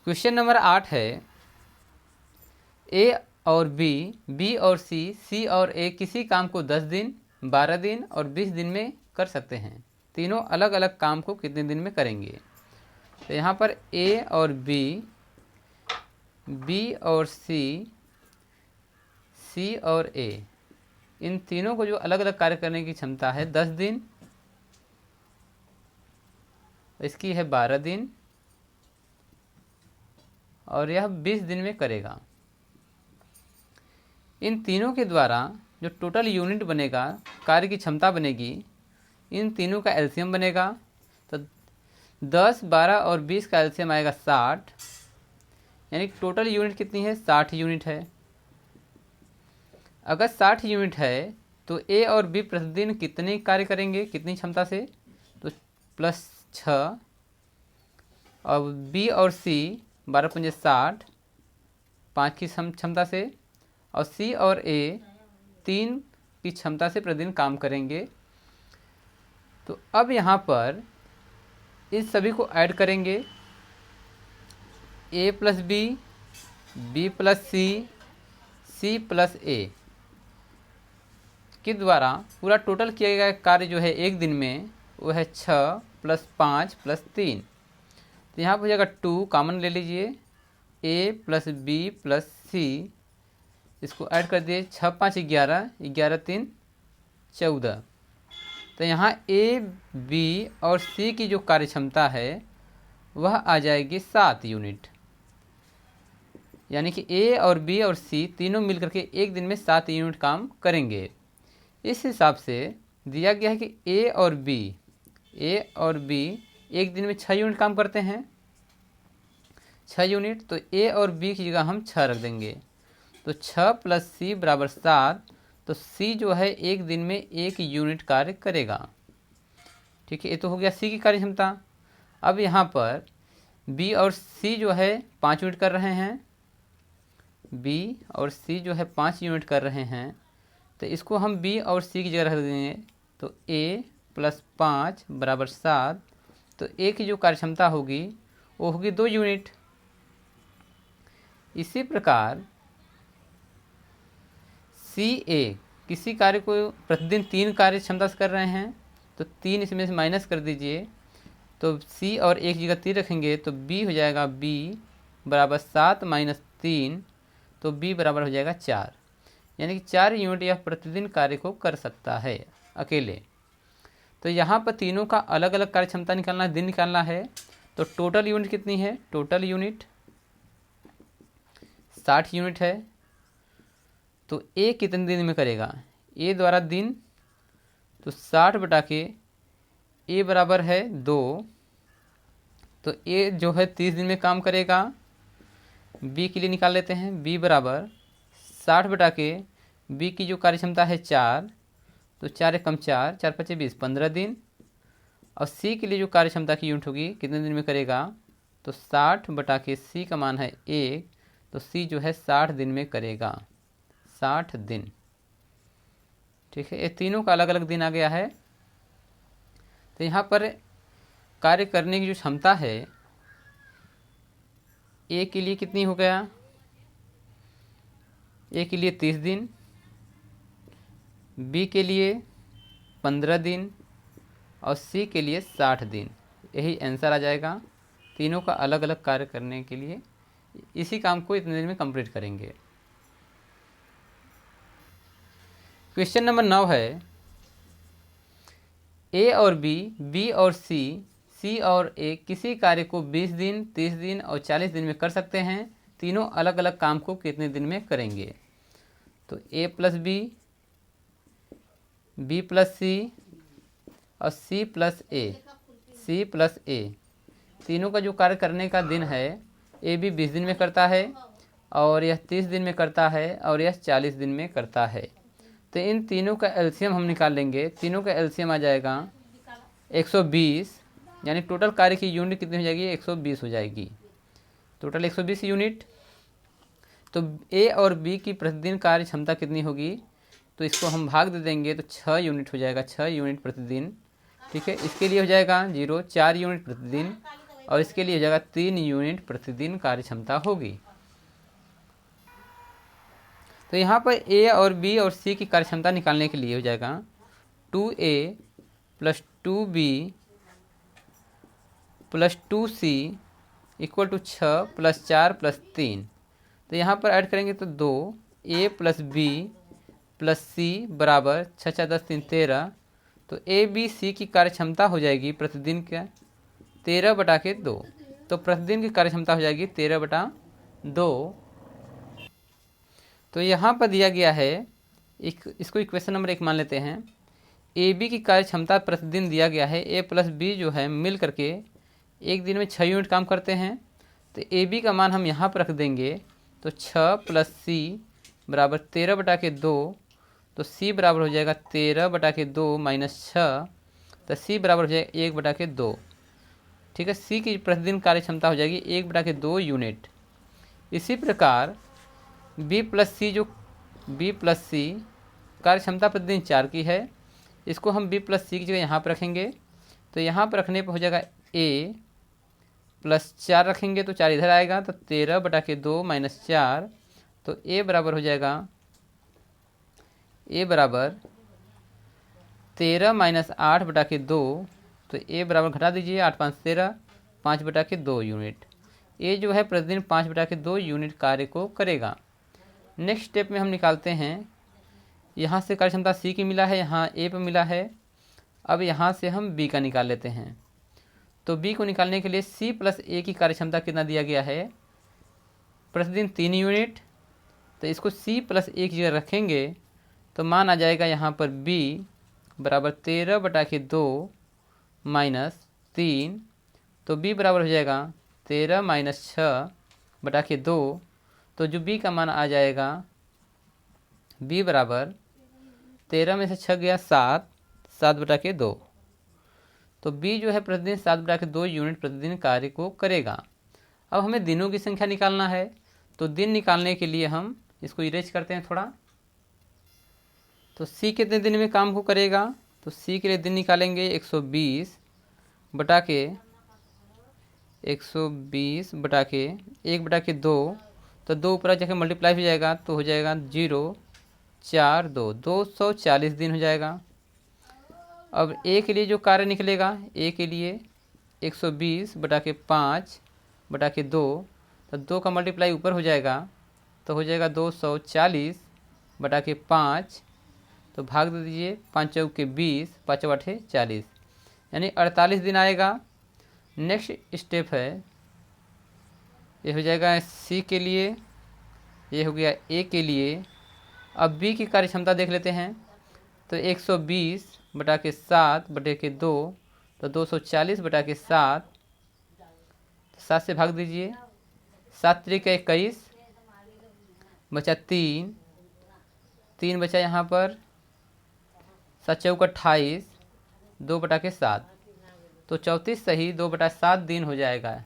Question number 8 है, ए और B, B और सी, सी और ए किसी काम को 10 दिन, 12 दिन और 20 दिन में कर सकते हैं। तीनों अलग अलग काम को कितने दिन में करेंगे। तो यहाँ पर ए और बी, बी और सी, सी और ए, इन तीनों को जो अलग अलग कार्य करने की क्षमता है 10 दिन, इसकी है 12 दिन और यह 20 दिन में करेगा। इन तीनों के द्वारा जो टोटल यूनिट बनेगा, कार्य की क्षमता बनेगी, इन तीनों का एलसीएम बनेगा। तो 10, 12 और 20 का एलसीएम आएगा 60, यानी टोटल यूनिट कितनी है, 60 यूनिट है। अगर 60 यूनिट है तो ए और बी प्रतिदिन कितने कार्य करेंगे, कितनी क्षमता से, तो +6, और बी और सी 12 पंजे 60, 5 की क्षमता से, और सी और ए 3 की क्षमता से प्रतिदिन काम करेंगे। तो अब यहाँ पर इस सभी को ऐड करेंगे, ए प्लस बी, बी प्लस सी, सी प्लस ए के द्वारा पूरा टोटल किया गया कार्य जो है एक दिन में वो है 6 + 5 + 3। तो यहाँ पर हो जाएगा 2, कॉमन ले लीजिए, ए प्लस बी प्लस सी, इसको ऐड कर दिए, 6 × 5 = 11, 11 × 3 = 14। तो यहाँ ए, बी और सी की जो कार्य क्षमता है वह आ जाएगी 7 यूनिट, यानी कि ए और बी और सी तीनों मिलकर के एक दिन में 7 यूनिट काम करेंगे। इस हिसाब से दिया गया है कि ए और बी एक दिन में 6 यूनिट काम करते हैं, 6 यूनिट। तो ए और बी की जगह हम 6 रख देंगे, तो 6 + c = 7। तो सी जो है एक दिन में 1 यूनिट कार्य करेगा। ठीक है, ये तो हो गया सी की कार्य क्षमता। अब यहाँ पर बी और सी जो है 5 यूनिट कर रहे हैं, बी और सी जो है 5 यूनिट कर रहे हैं, तो इसको हम बी और सी की जगह रख देंगे। तो a + 5 = 7। तो ए की जो कार्य क्षमता होगी वो होगी 2 यूनिट। इसी प्रकार सी ए किसी कार्य को प्रतिदिन 3 कार्य क्षमता से कर रहे हैं, तो 3 इसमें से माइनस कर दीजिए, तो सी और एक जगह 3 रखेंगे, तो बी हो जाएगा बी = 7 - 3, तो बी बराबर हो जाएगा 4, यानी कि 4 यूनिट यह प्रतिदिन कार्य को कर सकता है अकेले। तो यहाँ पर तीनों का अलग अलग कार्य क्षमता निकालना है, दिन निकालना है। तो टोटल यूनिट कितनी है, टोटल यूनिट 60 यूनिट है। तो ए कितने दिन में करेगा, ए द्वारा दिन, तो 60 बटा के ए बराबर है 2, तो ए जो है 30 दिन में काम करेगा। बी के लिए निकाल लेते हैं, बी बराबर 60 बटा के बी की जो कार्य क्षमता है 4, तो 4 × 4 = 4 × 5 = 20, 15 दिन। और सी के लिए जो कार्य क्षमता की यूनिट होगी कितने दिन में करेगा, तो 60 बटा के सी का मान है 1, तो सी जो है 60 दिन में करेगा, 60 दिन। ठीक है, ये तीनों का अलग अलग दिन आ गया है। तो यहाँ पर कार्य करने की जो क्षमता है ए के लिए कितनी हो गया, ए के लिए 30 दिन, बी के लिए 15 दिन और सी के लिए 60 दिन। यही आंसर आ जाएगा। तीनों का अलग अलग कार्य करने के लिए इसी काम को इतने दिन में कंप्लीट करेंगे। क्वेश्चन नंबर 9 है, ए और बी, बी और सी, सी और ए किसी कार्य को 20 दिन, 30 दिन और 40 दिन में कर सकते हैं। तीनों अलग अलग काम को कितने दिन में करेंगे। तो ए प्लस बी, बी प्लस सी और सी प्लस ए, तीनों का जो कार्य करने का दिन है, ए बी 20 दिन में करता है और यह 30 दिन में करता है और यह 40 दिन में करता है। तो इन तीनों का एलसीएम हम निकाल लेंगे। तीनों का एलसीएम आ जाएगा 120, यानी टोटल कार्य की यूनिट कितनी हो जाएगी, 120 हो जाएगी, टोटल 120 यूनिट। तो ए और बी की प्रतिदिन कार्य क्षमता कितनी होगी, तो इसको हम भाग दे देंगे, तो 6 यूनिट हो जाएगा, 6 यूनिट प्रतिदिन। ठीक है, इसके लिए हो जाएगा 0, 4 यूनिट प्रतिदिन और इसके लिए हो जाएगा 3 यूनिट प्रतिदिन कार्य क्षमता होगी। तो यहाँ पर ए और बी और सी की कार्य क्षमता निकालने के लिए हो जाएगा 2a plus 2b plus 2c equal to 6 plus 4 plus 3। तो यहाँ पर ऐड करेंगे तो 2a प्लस बी प्लस सी बराबर 6 6 10 3 13। तो ए बी सी की कार्य क्षमता हो जाएगी प्रतिदिन का 13/2। तो प्रतिदिन की कार्य क्षमता हो जाएगी 13/2। तो यहाँ पर दिया गया है इसको इक्वेशन नंबर 1 मान लेते हैं। ए बी की कार्य क्षमता प्रतिदिन दिया गया है, ए प्लस बी जो है मिल करके एक दिन में 6 यूनिट काम करते हैं। तो ए बी का मान हम यहाँ पर रख देंगे, तो 6 प्लस सी बराबर 13/2। तो सी बराबर हो जाएगा 13/2 माइनस 6। तो सी बराबर हो जाएगा 1/2। ठीक है, सी की प्रतिदिन कार्य क्षमता हो जाएगी 1/2 यूनिट। इसी प्रकार बी प्लस सी कार्य क्षमता प्रतिदिन 4 की है। इसको हम बी प्लस सी की जगह यहाँ पर रखेंगे। तो यहाँ पर रखने पर हो जाएगा ए प्लस 4 रखेंगे तो 4 इधर आएगा, तो 13/2 माइनस 4। तो ए बराबर हो जाएगा 13 माइनस 8/2। तो ए बराबर घटा दीजिए, 8 5 13, 5/2 यूनिट। ए जो है प्रतिदिन 5/2 यूनिट कार्य को करेगा। नेक्स्ट स्टेप में हम निकालते हैं, यहाँ से कार्य क्षमता सी की मिला है, यहाँ ए पर मिला है। अब यहाँ से हम बी का निकाल लेते हैं। तो बी को निकालने के लिए सी प्लस ए की कार्य क्षमता कितना दिया गया है, प्रतिदिन 3 यूनिट। तो इसको सी प्लस ए की जगह रखेंगे तो मान आ जाएगा यहाँ पर बी बराबर 13/2 माइनस 3। तो बी बराबर हो जाएगा 13 माइनस 6/2। तो जो बी का मान आ जाएगा, बी बराबर 13 में से 6 गया 7/2। तो बी जो है प्रतिदिन 7/2 यूनिट प्रतिदिन कार्य को करेगा। अब हमें दिनों की संख्या निकालना है। तो दिन निकालने के लिए हम इसको इरेज करते हैं थोड़ा। तो सी कितने दिन में काम को करेगा, तो सी के लिए दिन निकालेंगे 120/1/2। तो 2 ऊपर जाके मल्टीप्लाई हो जाएगा तो हो जाएगा 0 4 2 240 दिन हो जाएगा। अब ए के लिए जो कार्य निकलेगा, ए के लिए 120/5/2। तो 2 का मल्टीप्लाई ऊपर हो जाएगा तो हो जाएगा 240/5। तो भाग दे दीजिए, 5 चौके 20, 5 8 40, यानी 48 दिन आएगा। नेक्स्ट स्टेप है, ये हो जाएगा सी के लिए, ये हो गया ए के लिए। अब बी की कार्य क्षमता देख लेते हैं। तो 120/7/2। तो 240/7। 7 से भाग दीजिए, 7 3 का 21, बचा 3 बचा यहाँ पर, 7 चौका 28, 2/7। तो 34 सही 2/7 दिन हो जाएगा।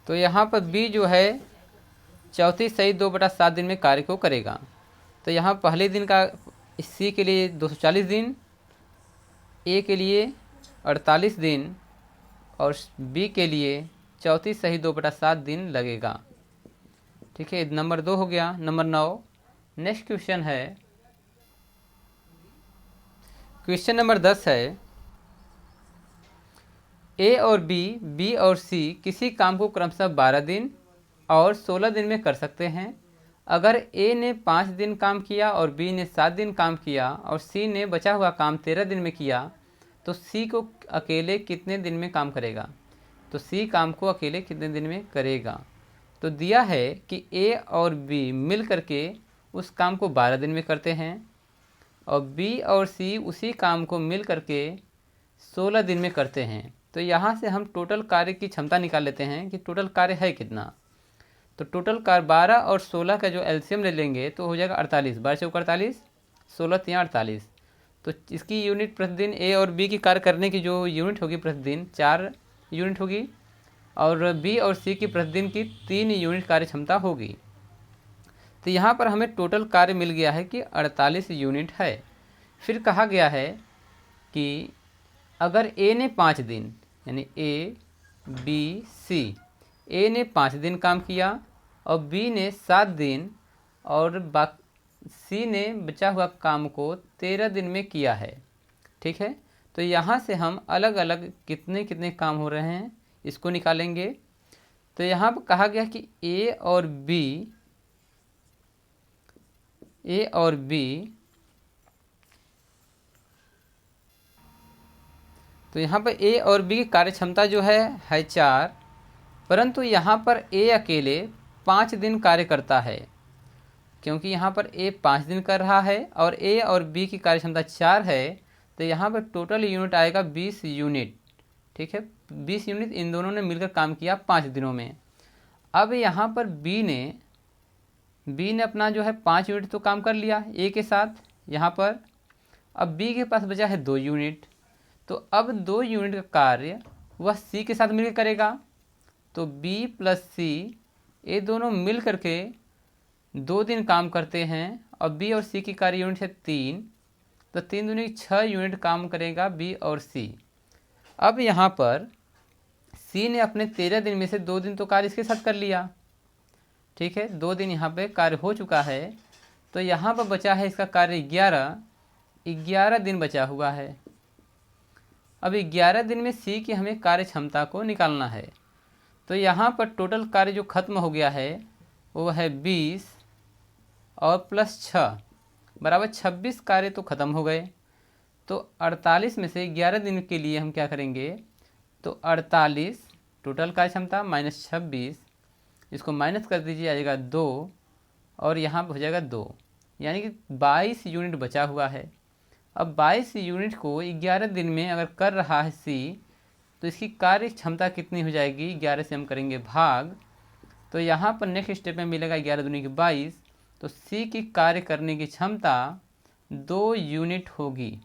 तो यहाँ पर बी जो है 34 सही 2/7 दिन में कार्य को करेगा। तो यहाँ पहले दिन का सी के लिए 240 दिन, ए के लिए 48 दिन और बी के लिए 34 सही 2/7 दिन लगेगा। ठीक है, नंबर 2 हो गया। नंबर 9 नेक्स्ट क्वेश्चन है, क्वेश्चन नंबर 10 है, ए और बी और सी किसी काम को क्रमशः 12 दिन और 16 दिन में कर सकते हैं। अगर ए ने 5 दिन काम किया और बी ने 7 दिन काम किया और सी ने बचा हुआ काम 13 दिन में किया, तो सी को अकेले कितने दिन में काम करेगा। तो सी काम को अकेले कितने दिन में करेगा। तो दिया है कि ए और बी मिल करके उस काम को 12 दिन में करते हैं और बी और सी उसी काम को मिल करके 16 दिन में करते हैं। तो यहाँ से हम टोटल कार्य की क्षमता निकाल लेते हैं कि टोटल कार्य है कितना। तो टोटल कार्य 12 और 16 का जो एलसीएम ले लेंगे तो हो जाएगा 48, 12 चौक 48, 16 3 48। तो इसकी यूनिट प्रतिदिन ए और बी की कार्य करने की जो यूनिट होगी प्रतिदिन 4 यूनिट होगी और बी और सी की प्रतिदिन की 3 यूनिट कार्य क्षमता होगी। तो यहाँ पर हमें टोटल कार्य मिल गया है कि 48 यूनिट है। फिर कहा गया है कि अगर ए ने 5 दिन, यानी ए बी सी। ए ने 5 दिन काम किया और बी ने 7 दिन और सी ने बचा हुआ काम को 13 दिन में किया है। ठीक है, तो यहाँ से हम अलग अलग कितने कितने काम हो रहे हैं इसको निकालेंगे। तो यहाँ पर कहा गया कि ए और बी तो यहाँ पर ए और बी की कार्य क्षमता जो है 4, परंतु यहाँ पर ए अकेले 5 दिन कार्य करता है, क्योंकि यहाँ पर ए 5 दिन कर रहा है और ए और बी की कार्य क्षमता 4 है, तो यहाँ पर टोटल यूनिट आएगा 20 यूनिट। ठीक है, 20 यूनिट इन दोनों ने मिलकर काम किया 5 दिनों में। अब यहाँ पर बी ने अपना जो है 5 यूनिट तो काम कर लिया ए के साथ यहाँ पर। अब बी के पास बचा है 2 यूनिट, तो अब 2 यूनिट का कार्य वह सी के साथ मिलकर करेगा। तो बी प्लस सी ये दोनों मिल करके 2 दिन काम करते हैं और बी और सी की कार्य यूनिट है 3, तो 3 दूनी 6 यूनिट काम करेगा बी और सी। अब यहाँ पर सी ने अपने 13 दिन में से 2 दिन तो कार्य इसके साथ कर लिया। ठीक है, 2 दिन यहाँ पे कार्य हो चुका है, तो यहाँ पर बचा है इसका कार्य 11 दिन बचा हुआ है। अब 11 दिन में सी की हमें कार्य क्षमता को निकालना है। तो यहाँ पर टोटल कार्य जो खत्म हो गया है वो है 20 और प्लस 6 बराबर 26 कार्य तो ख़त्म हो गए। तो 48 में से 11 दिन के लिए हम क्या करेंगे, तो 48 टोटल कार्य क्षमता माइनस 26, इसको माइनस कर दीजिए, आ जाएगा 2 और यहाँ पर हो जाएगा 2, यानी कि 22 यूनिट बचा हुआ है। अब 22 यूनिट को 11 दिन में अगर कर रहा है सी, तो इसकी कार्य क्षमता कितनी हो जाएगी, 11 से हम करेंगे भाग, तो यहाँ पर नेक्स्ट स्टेप में मिलेगा 11 दूनी की 22, तो सी की कार्य करने की क्षमता 2 यूनिट होगी,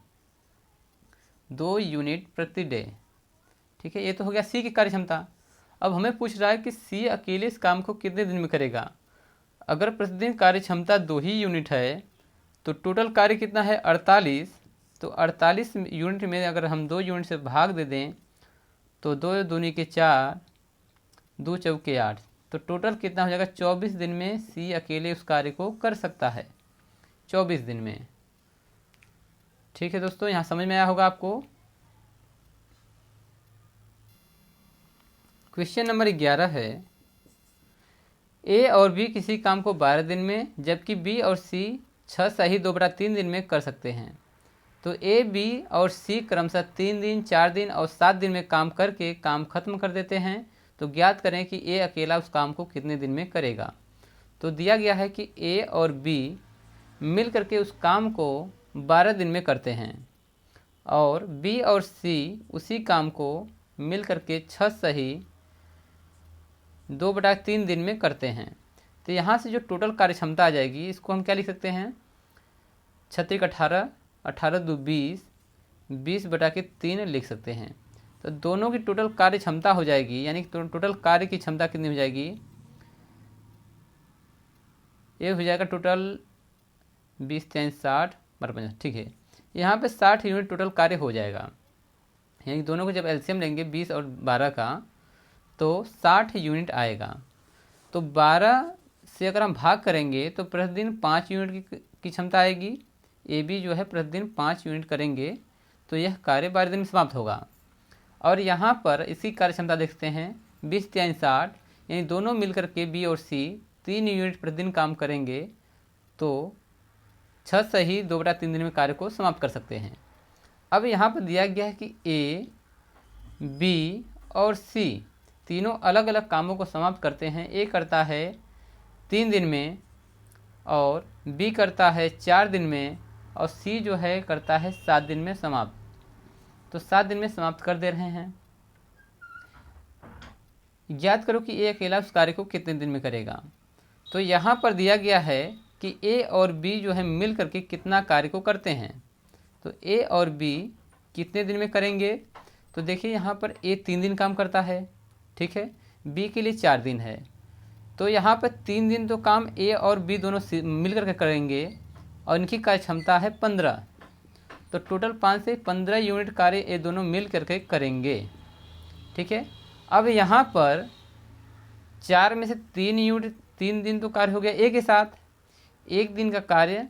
2 यूनिट प्रति डे। ठीक है, ये तो हो गया सी की कार्य क्षमता। अब हमें पूछ रहा है कि सी अकेले इस काम को कितने दिन में करेगा। अगर प्रतिदिन कार्य क्षमता 2 ही यूनिट है तो टोटल कार्य कितना है 48, तो 48 यूनिट में अगर हम 2 यूनिट से भाग दे दें तो 2 दूनी के 4, 2 चौके 8, तो टोटल कितना हो जाएगा 24 दिन में सी अकेले उस कार्य को कर सकता है, 24 दिन में। ठीक है दोस्तों, यहाँ समझ में आया होगा आपको। क्वेश्चन नंबर 11 है, ए और बी किसी काम को 12 दिन में जबकि बी और सी 6 सही 2/3 दिन में कर सकते हैं। तो ए बी और सी क्रमशः 3 दिन, 4 दिन और 7 दिन में काम करके काम खत्म कर देते हैं। तो ज्ञात करें कि ए अकेला उस काम को कितने दिन में करेगा। तो दिया गया है कि ए और बी मिल करके उस काम को 12 दिन में करते हैं और बी और सी उसी काम को मिल करके 6 सही 2/3 दिन में करते हैं। तो यहाँ से जो टोटल कार्य क्षमता आ जाएगी इसको हम क्या लिख सकते हैं, 6 18, 18 2 20, 20/3 लिख सकते हैं। तो दोनों की टोटल कार्य क्षमता हो जाएगी, यानी टोटल कार्य की क्षमता कितनी हो जाएगी, ये हो जाएगा टोटल 20 3 60 50। ठीक है, यहाँ पे 60 यूनिट टोटल कार्य हो जाएगा, यानी दोनों को जब एलसीएम लेंगे 20 और 12 का तो 60 यूनिट आएगा। तो 12 से अगर हम भाग करेंगे तो प्रतिदिन 5 यूनिट की क्षमता आएगी। ए बी जो है प्रतिदिन 5 यूनिट करेंगे तो यह कार्य 12 दिन में समाप्त होगा। और यहाँ पर इसी कार्य क्षमता देखते हैं 20 3 60, यानी दोनों मिलकर के बी और सी 3 यूनिट प्रतिदिन काम करेंगे तो 6 सही 2/3 दिन में कार्य को समाप्त कर सकते हैं। अब यहाँ पर दिया गया है कि ए बी और सी तीनों अलग अलग कामों को समाप्त करते हैं। ए करता है 3 दिन में और बी करता है 4 दिन में और सी जो है करता है 7 दिन में समाप्त। तो 7 दिन में समाप्त कर दे रहे हैं। ज्ञात करो कि ए अकेला उस कार्य को कितने दिन में करेगा। तो यहाँ पर दिया गया है कि ए और बी जो है मिल करके कितना कार्य को करते हैं। तो ए और बी कितने दिन में करेंगे, तो देखिए यहाँ पर ए 3 दिन काम करता है, ठीक है, बी के लिए 4 दिन है। तो यहाँ पर 3 दिन तो काम ए और बी दोनों मिल करके करेंगे और इनकी कार्य क्षमता है 15। तो टोटल 5 से 15 यूनिट कार्य ये दोनों मिल करके करेंगे। ठीक है, अब यहाँ पर 4 में से 3 यूनिट 3 दिन तो कार्य हो गया ए के साथ, एक दिन का कार्य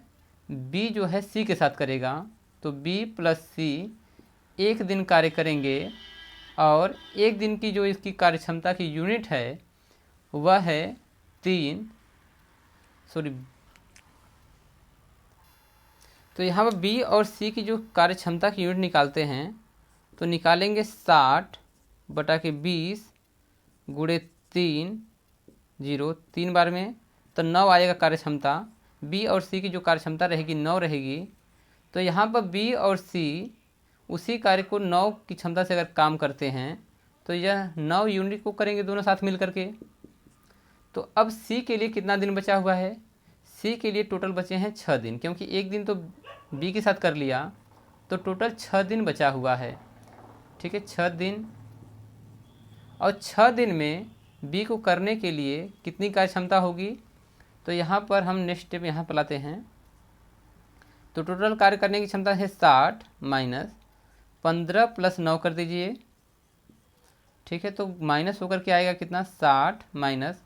बी जो है सी के साथ करेगा, तो बी प्लस सी एक दिन कार्य करेंगे और एक दिन की जो इसकी कार्य क्षमता की यूनिट है वह है 3, तो यहाँ पर बी और सी की जो कार्य क्षमता की यूनिट निकालते हैं तो निकालेंगे 60/20 गुणे 3, 0 3 बार में, तो 9 आएगा कार्य क्षमता। बी और सी की जो कार्य क्षमता रहेगी 9 रहेगी, तो यहाँ पर बी और सी उसी कार्य को 9 की क्षमता से अगर काम करते हैं तो यह 9 यूनिट को करेंगे दोनों साथ मिल करके। तो अब सी के लिए कितना दिन बचा हुआ है? सी के लिए टोटल बचे हैं 6 दिन, क्योंकि एक दिन तो बी के साथ कर लिया, तो टोटल 6 दिन बचा हुआ है। ठीक है, 6 दिन, और 6 दिन में बी को करने के लिए कितनी कार्य क्षमता होगी? तो यहाँ पर हम नेक्स्ट स्टेप यहाँ पर लाते हैं। तो टोटल कार्य करने की क्षमता है 60 माइनस 15 प्लस 9 कर दीजिए। ठीक है, तो माइनस होकर के आएगा कितना? 60 माइनस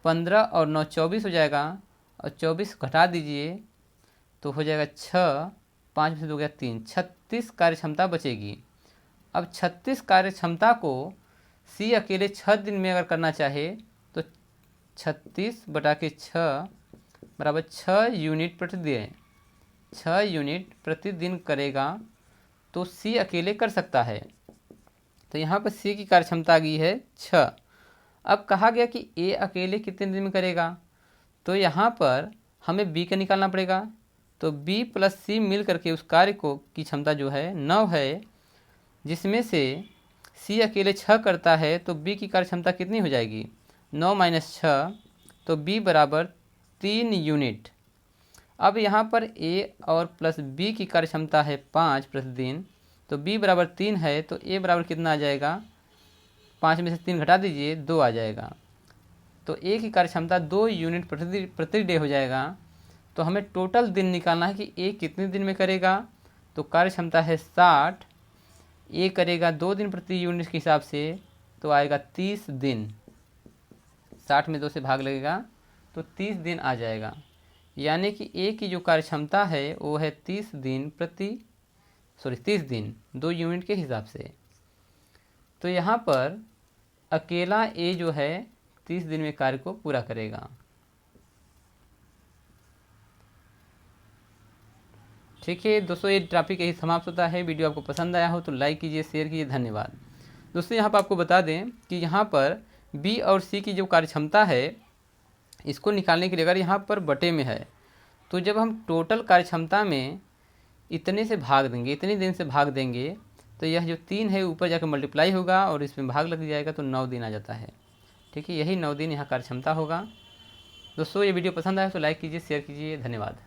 15 और 9 24 हो जाएगा, और 24 घटा दीजिए तो हो जाएगा 6, 5 में से 2 गया 3, 36 कार्य क्षमता बचेगी। अब 36 कार्य क्षमता को सी अकेले 6 दिन में अगर करना चाहे तो 36/6 बराबर 6 यूनिट प्रतिदिन, 6 यूनिट प्रतिदिन करेगा तो सी अकेले कर सकता है। तो यहाँ पर सी की कार्य क्षमता आ गई है 6। अब कहा गया कि ए अकेले कितने दिन में करेगा, तो यहाँ पर हमें बी का निकालना पड़ेगा। तो बी प्लस सी मिल करके उस कार्य को की क्षमता जो है 9 है, जिसमें से सी अकेले 6 करता है, तो बी की कार्य क्षमता कितनी हो जाएगी? 9 माइनस 6, तो बी बराबर 3 यूनिट। अब यहाँ पर ए और प्लस बी की कार्य क्षमता है 5 प्रतिदिन, तो बी बराबर 3 है, तो ए बराबर कितना आ जाएगा? 5 में से 3 घटा दीजिए, 2 आ जाएगा। तो ए की कार्य क्षमता 2 यूनिट प्रति डे हो जाएगा। तो हमें टोटल दिन निकालना है कि ए कितने दिन में करेगा। तो कार्य क्षमता है 60, ए करेगा 2 दिन प्रति यूनिट के हिसाब से, तो आएगा 30 दिन। 60 में 2 से भाग लगेगा तो 30 दिन आ जाएगा, यानी कि ए की जो कार्य क्षमता है वो है 30 दिन 30 दिन 2 यूनिट के हिसाब से। तो यहाँ पर अकेला ए जो है 30 दिन में कार्य को पूरा करेगा। ठीक है दोस्तों, ये टॉपिक यही समाप्त होता है। वीडियो आपको पसंद आया हो तो लाइक कीजिए, शेयर कीजिए, धन्यवाद। दोस्तों यहाँ पर आपको बता दें कि यहाँ पर बी और सी की जो कार्य क्षमता है इसको निकालने के लिए अगर यहाँ पर बटे में है, तो जब हम टोटल कार्य क्षमता में इतने से भाग देंगे, इतने दिन से भाग देंगे, तो यह जो 3 है ऊपर जाकर मल्टीप्लाई होगा और इसमें भाग लग जाएगा, तो 9 दिन आ जाता है। ठीक है, यही 9 दिन यहाँ कार्य क्षमता होगा। दोस्तों ये वीडियो पसंद आया तो लाइक कीजिए, शेयर कीजिए, धन्यवाद।